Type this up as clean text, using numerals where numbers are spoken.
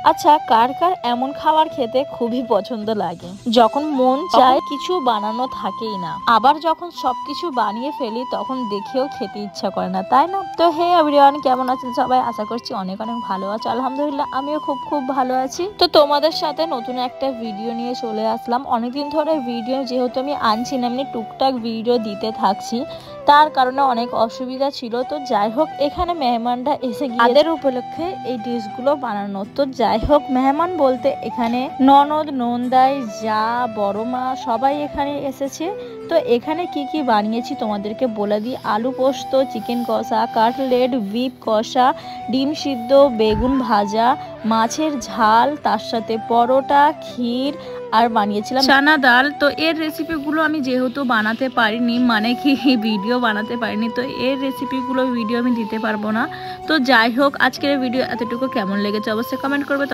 আচ্ছা, কার কার এমন খাবার খেতে খুবই পছন্দ লাগে? যখন মন চায় কিছু বানানো থাকেই না, আবার যখন সবকিছু বানিয়ে ফেলি তখন দেখেও খেতে ইচ্ছা করে না, তাই না? তো হে এভরিওয়ান, কেমন আছেন সবাই? আশা করছি অনেক অনেক ভালো আছে। আলহামদুলিল্লাহ আমিও খুব খুব ভালো আছি। তো তোমাদের সাথে নতুন একটা ভিডিও নিয়ে চলে আসলাম। অনেকদিন ধরে ভিডিও যেহেতু আমি আনছি না, এমনি টুকটাক ভিডিও দিতে থাকছি, তার কারণে অনেক অসুবিধা ছিল। তো যাই হোক, এখানে মেহমানরা এসে গিয়ে তাদের উপলক্ষে এই ডিশগুলো বানানো। তো যাই হোক, মেহমান বলতে এখানে ননদ, নন্দাই, যা, বড় মা সবাই এখানে এসেছে। তো এখানে কি কি বানিয়েছি তোমাদেরকে বলে দিই। আলু পোস্ত, চিকেন কষা, কাটলেট, বিফ কষা, ডিম সিদ্ধ, বেগুন ভাজা, মাছের ঝাল, তার সাথে পরোটা, ক্ষীর, আর বানিয়েছিলাম চানা ডাল। তো এর রেসিপিগুলো আমি যেহেতু বানাতে পারিনি, মানে কি ভিডিও বানাতে পারিনি, তো এর রেসিপিগুলো ভিডিও আমি দিতে পারবো না। তো যাই হোক, আজকের ভিডিও এতটুকু কেমন লেগেছে অবশ্যই কমেন্ট করবে।